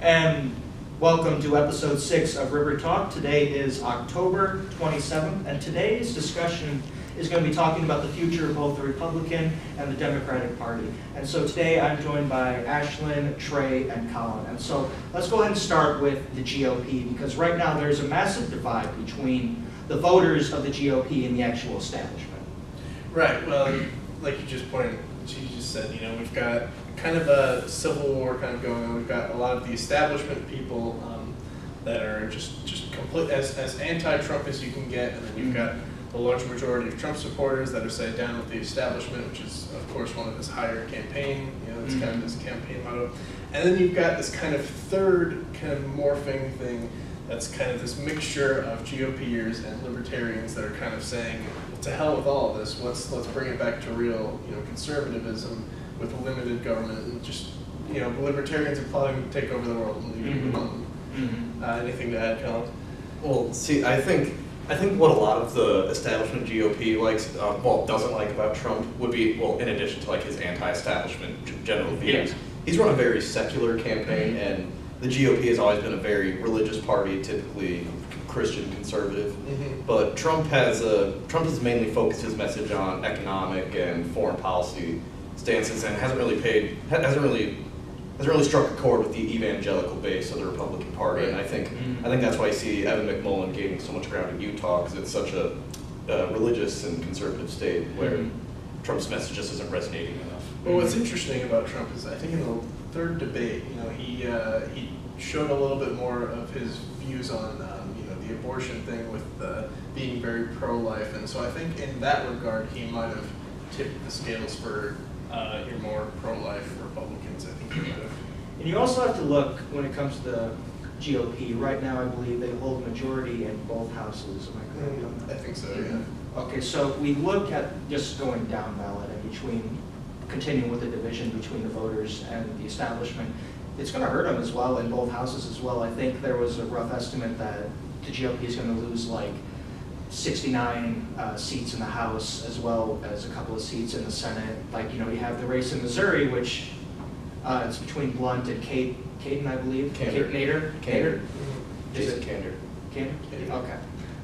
And welcome to episode 6 of River Talk. Today is October 27th, and today's discussion is going to be talking about the future of both the Republican and the Democratic Party. And so today I'm joined by Ashlyn, Trey, and Colin. And so let's go ahead and start with the GOP, because right now there's a massive divide between the voters of the GOP and the actual establishment. Right, well, like you just said, we've got kind of a civil war kind of going on. We've got a lot of the establishment people that are just complete as anti-Trump as you can get, and then you've got a large majority of Trump supporters that are, say, down with the establishment, which is, of course, one of his higher campaign, it's kind of his campaign motto. And then you've got this kind of third kind of morphing thing that's kind of this mixture of GOPers and libertarians that are kind of saying, to hell with all of this, let's bring it back to real, conservatism with limited government, and just, the libertarians are plotting to take over the world and leave it alone. Anything to add, Colin? Well, see, I think what a lot of the establishment GOP likes, doesn't like about Trump would be, in addition to like his anti-establishment general views, he's run a very secular campaign, and the GOP has always been a very religious party, typically Christian conservative. But Trump has mainly focused his message on economic and foreign policy stances, and hasn't really struck a chord with the evangelical base of the Republican Party. And I think that's why you see Evan McMullin gaining so much ground in Utah, because it's such a religious and conservative state where Trump's message just isn't resonating enough. Well, what's interesting about Trump is I think in the third debate, he showed a little bit more of his views on the abortion thing with being very pro-life, and so I think in that regard he might have tipped the scales for your more pro-life Republicans. I think he might have. And you also have to look, when it comes to the GOP, right now I believe they hold majority in both houses. Am I correct on that? I think so, yeah. Okay, so we look at just going down ballot and continuing with the division between the voters and the establishment. It's going to hurt them as well in both houses as well. I think there was a rough estimate that the GOP is going to lose like 69 seats in the House, as well as a couple of seats in the Senate. Like, you have the race in Missouri, which it's between Blunt and Caden, I believe. Kander. Kander. Is it Kander? Kander? Okay.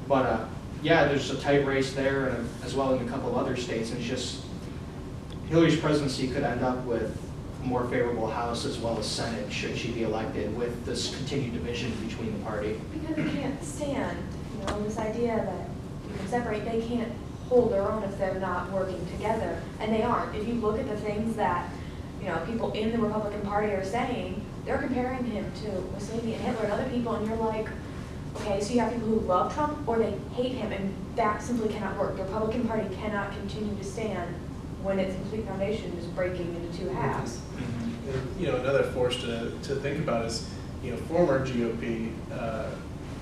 But there's a tight race there, and as well in a couple of other states. And it's just Hillary's presidency could end up with a more favorable House as well as Senate should she be elected, with this continued division between the party. Because they can't stand, this idea that you can separate, they can't hold their own if they're not working together, and they aren't. If you look at the things that, people in the Republican Party are saying, they're comparing him to Mussolini and Hitler and other people, and you're like, okay, so you have people who love Trump or they hate him, and that simply cannot work. The Republican Party cannot continue to stand when its complete foundation is breaking into two halves. And, another force to think about is, former GOP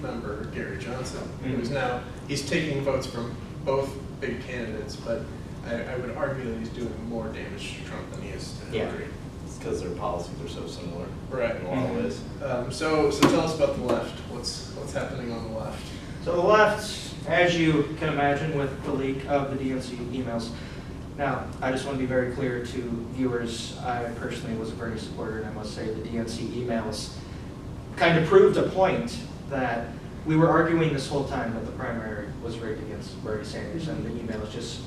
member Gary Johnson, who's now, he's taking votes from both big candidates, but I would argue that he's doing more damage to Trump than he is to Hillary. It's because their policies are so similar. Right. In a lot of ways. So tell us about the left. What's happening on the left? So the left, as you can imagine with the leak of the DNC emails. Now, I just want to be very clear to viewers, I personally was a Bernie supporter, and I must say the DNC emails kind of proved a point that we were arguing this whole time that the primary was rigged against Bernie Sanders, and the emails just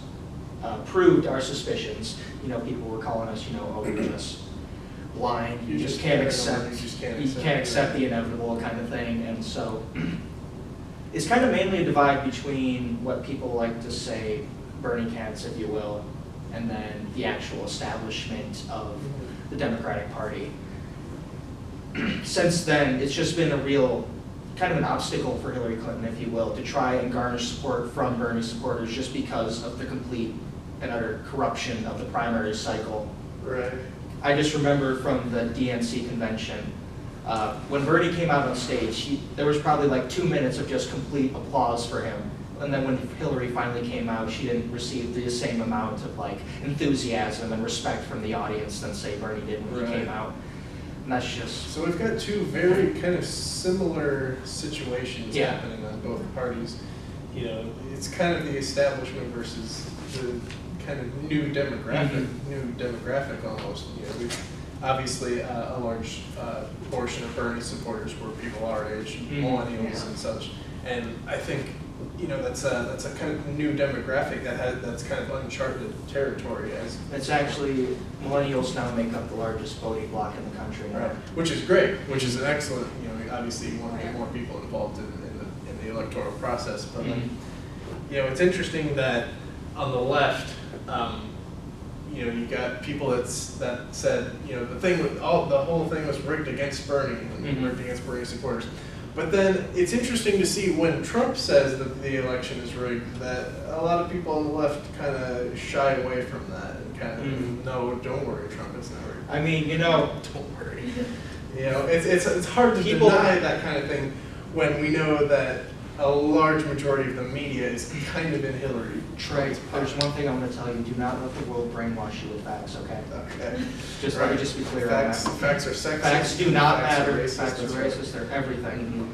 proved our suspicions. People were calling us, oh, you're just blind, you just can't accept the inevitable kind of thing. And so it's kind of mainly a divide between what people like to say, Bernie cats, if you will, and then the actual establishment of the Democratic Party. Since then, it's just been a real kind of an obstacle for Hillary Clinton, if you will, to try and garner support from Bernie supporters just because of the complete and utter corruption of the primary cycle. Right. I just remember from the DNC convention, when Bernie came out on stage, there was probably like 2 minutes of just complete applause for him. And then when Hillary finally came out, she didn't receive the same amount of enthusiasm and respect from the audience than, say, Bernie did when he came out. And that's just... So we've got two very kind of similar situations happening on both parties. It's kind of the establishment versus the kind of new demographic almost. We've obviously a large portion of Bernie supporters were people our age, Mhm. millennials Yeah. and such. And I think, you know, that's a kind of new demographic that's kind of uncharted territory as. It's actually, millennials now make up the largest voting bloc in the country now. Right, which is great, which is an excellent, you know, obviously you want to get more people involved in the electoral process, but like, Mhm. you know, it's interesting that on the left, you know, you got people that said, you know, the whole thing was rigged against Bernie and Mhm. rigged against Bernie supporters. But then it's interesting to see when Trump says that the election is rigged, that a lot of people on the left kind of shy away from that and kind of, Mhm. no, don't worry, Trump, it's not rigged. I mean, you know, Don't worry. You know, it's hard to People- deny that kind of thing when we know that a large majority of the media is kind of in Hillary. Trey, there's one thing I'm gonna tell you, do not let the world brainwash you with facts, okay? Okay. Just let me just be clear on Facts, that. facts are sexist. Facts do not Facts are matter, racist, facts are that's right. racist, they're everything.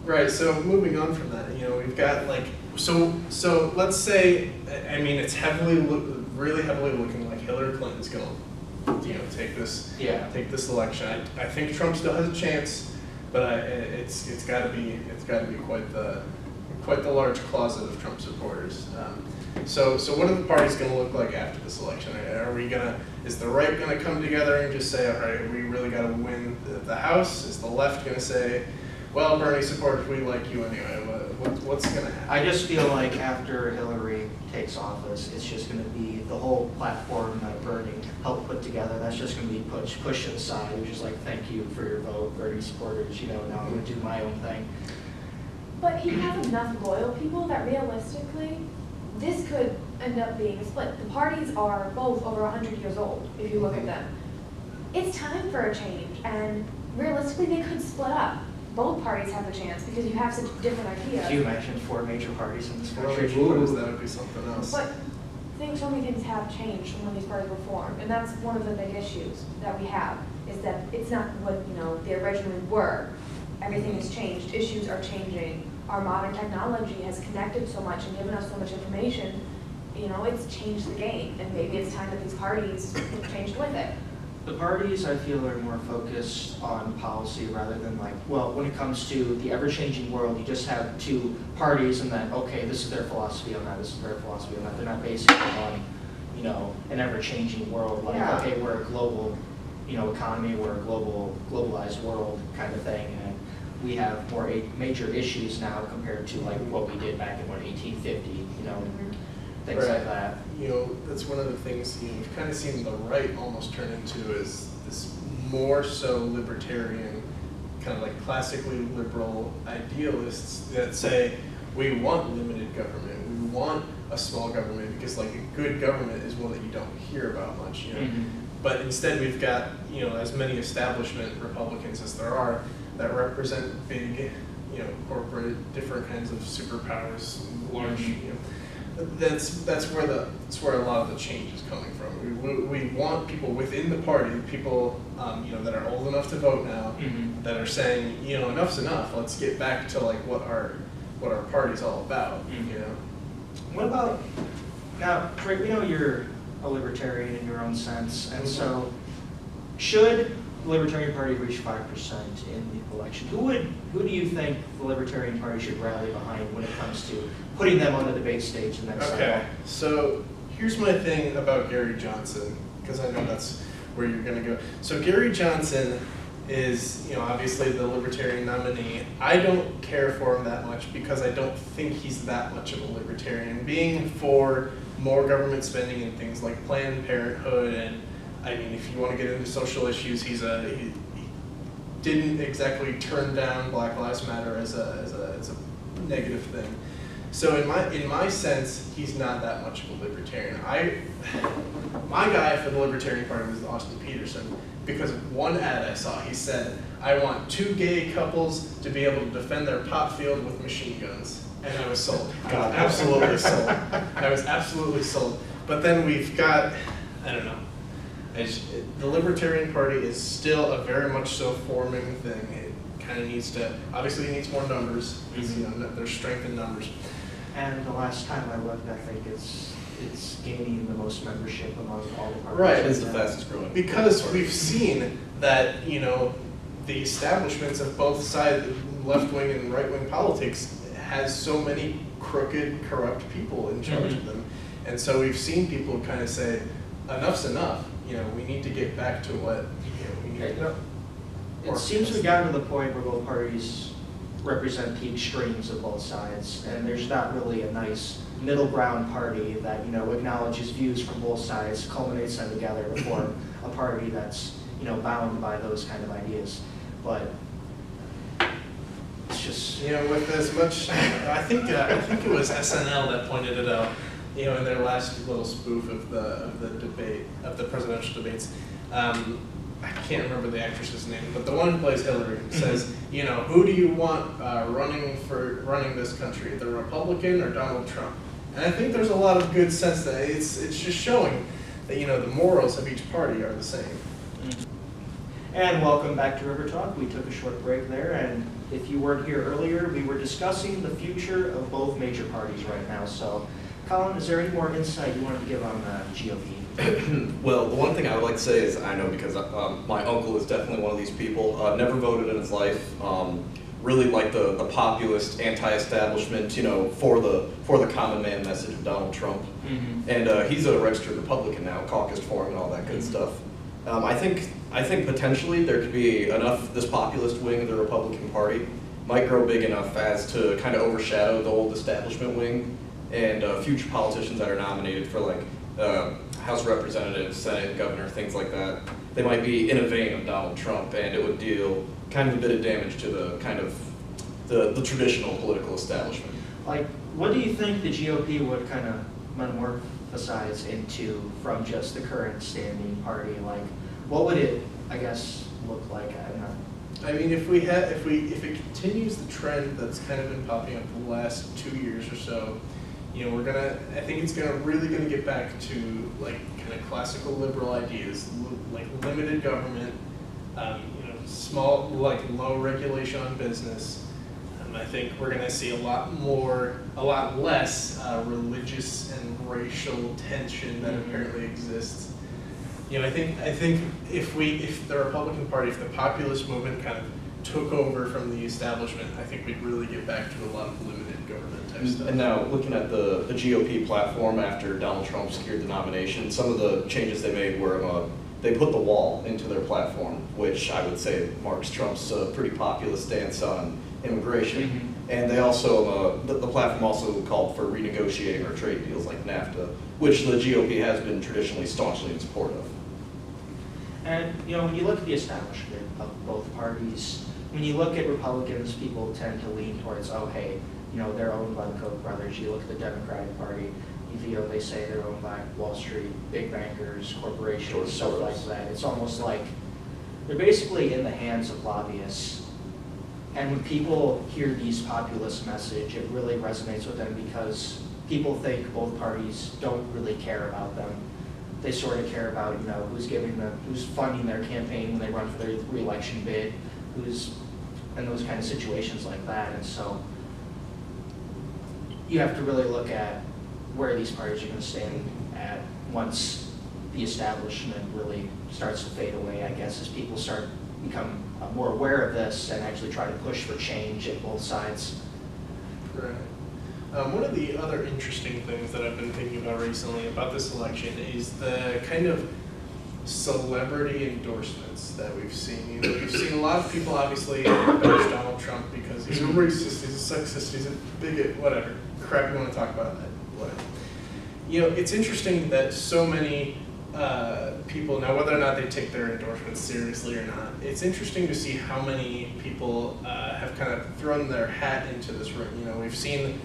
Right, so moving on from that, you know, we've got like, so let's say, I mean, it's really heavily looking like Hillary Clinton's gonna, you know, take this election. I think Trump still has a chance, but it's gotta be quite the large closet of Trump supporters. So what are the parties gonna look like after this election? Is the right gonna come together and just say, all right, we really gotta win the House? Is the left gonna say, well, Bernie supporters, we like you anyway? What's gonna happen? I just feel like after Hillary takes office, it's just gonna be the whole platform that Bernie helped put together, that's just gonna be pushed to the side. It's just like, thank you for your vote, Bernie supporters, you know, now I'm gonna do my own thing. But he has enough loyal people that realistically, this could end up being a split. The parties are both over 100 years old, if you look at them. It's time for a change, and realistically, they could split up. Both parties have a chance because you have such different ideas. Can you imagine 4 major parties in this country? That would be something else. But so many things have changed from when these parties were formed, and that's one of the big issues that we have, is that it's not what, you know, they originally were. Everything has changed, issues are changing. Our modern technology has connected so much and given us so much information, you know, it's changed the game, and maybe it's time that these parties changed with it. The parties, I feel, are more focused on policy rather than like, well, when it comes to the ever-changing world, you just have 2 parties and then, okay, this is their philosophy on that, this is their philosophy on that. They're not basing it on, you know, an ever-changing world, like, Yeah. okay, we're a global, you know, economy, we're a globalized world kind of thing, and we have more major issues now compared to like what we did back in 1850, you know, things like Right. that. You know, that's one of the things, you know, we've kind of seen the right almost turn into is this more so libertarian, kind of like classically liberal idealists that say, we want limited government, we want a small government, because like a good government is one that you don't hear about much, you know. Mhm. But instead we've got, you know, as many establishment Republicans as there are that represent big, you know, corporate, different kinds of superpowers, large, you know. That's where a lot of the change is coming from. We want people within the party, people, you know, that are old enough to vote now, Mhm. that are saying, you know, enough's enough. Let's get back to like what our party's all about. Mhm. You know. What about, now, Rick, we know you're a libertarian in your own sense, and so should the Libertarian Party reach 5% in the election, who do you think the Libertarian Party should rally behind when it comes to putting them on the debate stage the next cycle? Okay, so here's my thing about Gary Johnson, because I know that's where you're going to go. So Gary Johnson is, you know, obviously the Libertarian nominee. I don't care for him that much because I don't think he's that much of a libertarian. Being for more government spending and things like Planned Parenthood, and I mean, if you want to get into social issues, he didn't exactly turn down Black Lives Matter as a negative thing. So in my sense, he's not that much of a libertarian. My guy for the Libertarian Party was Austin Peterson, because of one ad I saw. He said, "I want 2 gay couples to be able to defend their pop field with machine guns," and I was sold. I was absolutely sold. I was absolutely sold. But then we've got, I don't know. The Libertarian Party is still a very much so forming thing. It kind of needs to, obviously it needs more numbers. You know, there's strength in numbers. And the last time I looked, I think it's gaining the most membership among all the parties. Right. It is the fastest growing. Because we've seen that, you know, the establishments of both sides, left wing and right wing politics, has so many crooked, corrupt people in charge of them, and so we've seen people kind of say, "Enough's enough." You know, we need to get back to what we need. It seems we've gotten to the point where both parties represent the extremes of both sides, and there's not really a nice middle ground party that, acknowledges views from both sides, culminates them together to form a party that's, bound by those kind of ideas. But it's just, With as much, I think it was SNL that pointed it out, in their last little spoof of the debate, of the presidential debates. I can't remember the actress's name, but the one who plays Hillary says, who do you want running this country, the Republican or Donald Trump? And I think there's a lot of good sense that it's just showing that the morals of each party are the same. And welcome back to River Talk. We took a short break there, and if you weren't here earlier, we were discussing the future of both major parties right now. So, Colin, is there any more insight you wanted to give on the GOP? Well, the one thing I would like to say is, I know because my uncle is definitely one of these people, never voted in his life, really like the populist, anti-establishment, for the common man message of Donald Trump. And he's a registered Republican now, caucused for him and all that good stuff. I think potentially there could be enough, this populist wing of the Republican Party might grow big enough as to kind of overshadow the old establishment wing, and future politicians that are nominated for like House Representatives, Senate, Governor, things like that. They might be in a vein of Donald Trump, and it would deal kind of a bit of damage to the kind of the traditional political establishment. Like, what do you think the GOP would kind of metamorphosize into from just the current standing party? Like, what would it, I guess, look like? I don't know. I mean, if it continues the trend that's kind of been popping up the last 2 years or so, I think it's really gonna get back to like kind of classical liberal ideas, like limited government, small, like low regulation on business. I think we're gonna see a lot less religious and racial tension that apparently exists. I think if the Republican Party, if the populist movement kind of took over from the establishment, I think we'd really get back to a lot of limited government type stuff. And now, looking at the GOP platform after Donald Trump secured the nomination, some of the changes they made were they put the wall into their platform, which I would say marks Trump's pretty populist stance on immigration. And they also, the platform also called for renegotiating our trade deals like NAFTA, which the GOP has been traditionally staunchly in support of. And, when you look at the establishment of both parties, when you look at Republicans, people tend to lean towards, oh, hey, they're owned by the Koch brothers. You look at the Democratic Party, they say they're owned by Wall Street, big bankers, corporations, stuff like that. It's almost like they're basically in the hands of lobbyists. And when people hear these populist message, it really resonates with them because people think both parties don't really care about them. They sort of care about, who's funding their campaign when they run for their re-election bid, and those kind of situations like that. And so you have to really look at where these parties are going to stand at once the establishment really starts to fade away, I guess, as people become more aware of this and actually try to push for change at both sides. Right. One of the other interesting things that I've been thinking about recently about this election is the kind of celebrity endorsements that we've seen. We've seen a lot of people obviously bash Donald Trump because he's a racist, he's a sexist, he's a bigot, whatever. Crap you want to talk about that, whatever. It's interesting that so many people, now whether or not they take their endorsements seriously or not, it's interesting to see how many people have kind of thrown their hat into this ring. We've seen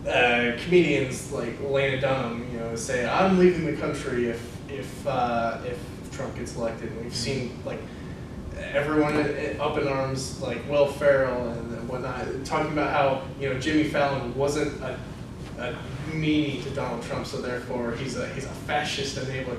comedians like Lena Dunham, say, "I'm leaving the country if Trump gets elected." And we've seen like everyone up in arms, like Will Ferrell and whatnot, talking about how Jimmy Fallon wasn't a meanie to Donald Trump, so therefore he's a fascist enabler.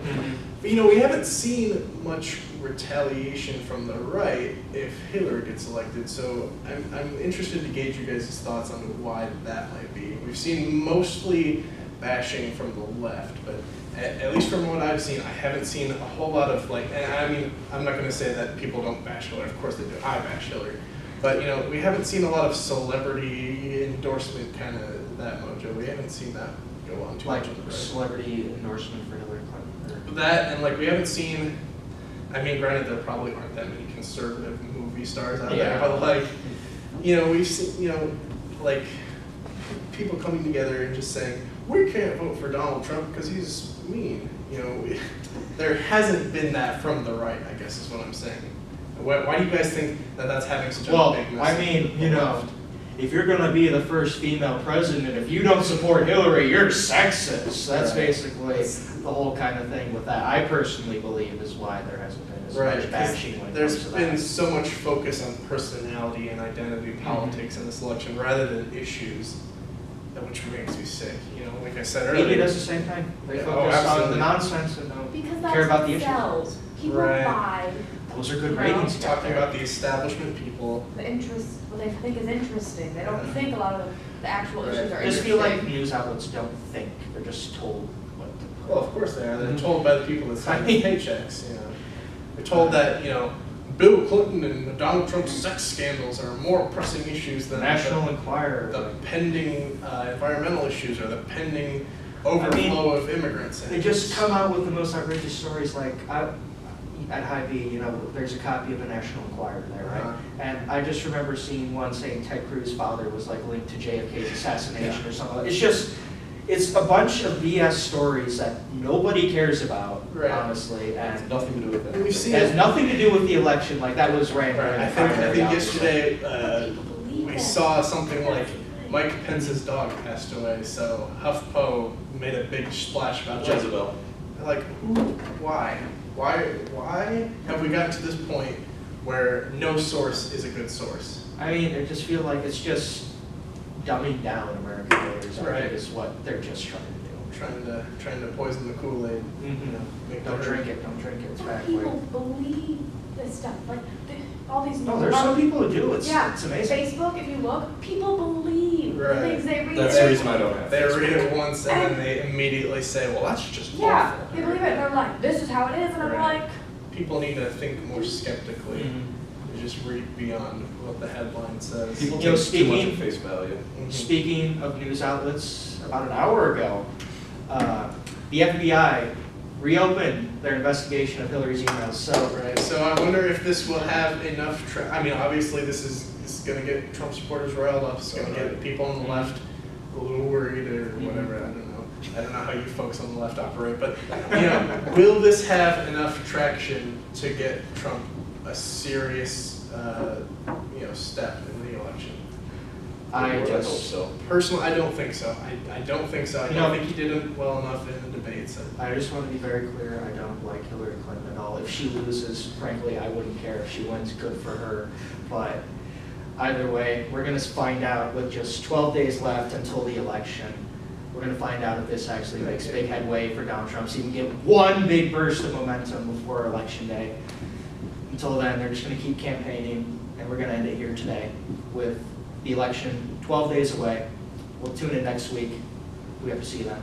But we haven't seen much retaliation from the right if Hillary gets elected. So I'm interested to gauge you guys' thoughts on why that might be. We've seen mostly bashing from the left, but at least from what I've seen, I haven't seen a whole lot of like, and I mean, I'm not gonna say that people don't bash Hillary, of course they do, I bash Hillary. But, you know, we haven't seen a lot of celebrity endorsement kind of that mojo. We haven't seen that go on too Like much on the right. celebrity endorsement for Hillary Clinton. Or- That, and like, we haven't seen, I mean, granted, there probably aren't that many conservative movie stars out there, Yeah. but like, you know, we've seen, you know, like, people coming together and just saying, we can't vote for Donald Trump because he's mean. You know, there hasn't been that from the right, I guess is what I'm saying. Why do you guys think that that's having such a Well, big I message? mean, you know, if you're gonna be the first female president, if you don't support Hillary, you're sexist. That's Right. basically the whole kind of thing with that. I personally believe is why there hasn't been as Right, much 'cause bashing when it there's comes to been that. so much focus on personality and identity politics in this election rather than issues, which makes me sick. You know, like I said earlier. Media does the same thing. They Yeah, focus on absolutely. the nonsense and don't Because care about that's the what issues. sells. People Right. buy Those are good Well, ratings. you got Talking there. about the establishment people. the interest, what they think is interesting. They don't think a lot of the actual Right. issues are I just interesting. feel like news outlets don't think. They're just told what to put. Well, of course they are. They're Mhm. told by the people that sign the I mean- paychecks. You know, they're told that Bill Clinton and Donald Trump's sex scandals are more pressing issues than National Enquirer. the pending environmental issues or the pending overflow of immigrants. And They just come out with the most outrageous stories. Like at Hy-Vee, there's a copy of the National Enquirer there, right? Uh-huh. And I just remember seeing one saying Ted Cruz's father was like linked to JFK's assassination or something. It's a bunch of BS stories that nobody cares about, Right. honestly, Has and nothing to do with that. And we've seen it has it. nothing to do with the election. Like that was random. Right. in I the think primary, obviously. yesterday But people believe we it. saw something like That's the Mike Pence's dog passed away, so HuffPo made a big splash about like, Jezebel. Like, why? Why have we gotten to this point where no source is a good source? I mean, I just feel like it's just dumbing down American voters. I Right. think is what they're just trying to do. Trying to poison the Kool-Aid. Make Don't the- drink it. Don't drink it. It's But bad for you. people believe this stuff. Like all these. No, there's some people who do. It's amazing. Facebook, if you look, people believe the Right. things they read. That's the reason I don't have They Facebook. read it once and then they immediately say, well, that's just Yeah, awful. they believe it. They're like, this is how it is, and I'm Right. like, People need to think more skeptically. Mhm. And just read beyond what the headline says. People You know, take too much speaking- at face value. Mhm. Speaking of news outlets, about an hour ago, the FBI reopened their investigation of Hillary's emails. So, Right, so I wonder if this will have enough, I mean, obviously this is gonna get Trump supporters riled up, it's gonna get people on the left a little worried or whatever, I don't know. I don't know how you folks on the left operate, but, will this have enough traction to get Trump a serious, step in the election? I hope just, so. Personally, I don't think so. I don't think so. I You don't know- think he did it well enough in the debates. I just want to be very clear, I don't like Hillary Clinton at all. If she loses, frankly, I wouldn't care. If she wins, good for her. But either way, we're going to find out with just 12 days left until the election. We're going to find out if this actually makes big headway for Donald Trump, so he can get one big burst of momentum before Election Day. Until then, they're just going to keep campaigning, and we're going to end it here today with the election 12 days away. We'll tune in next week. We have to see you then.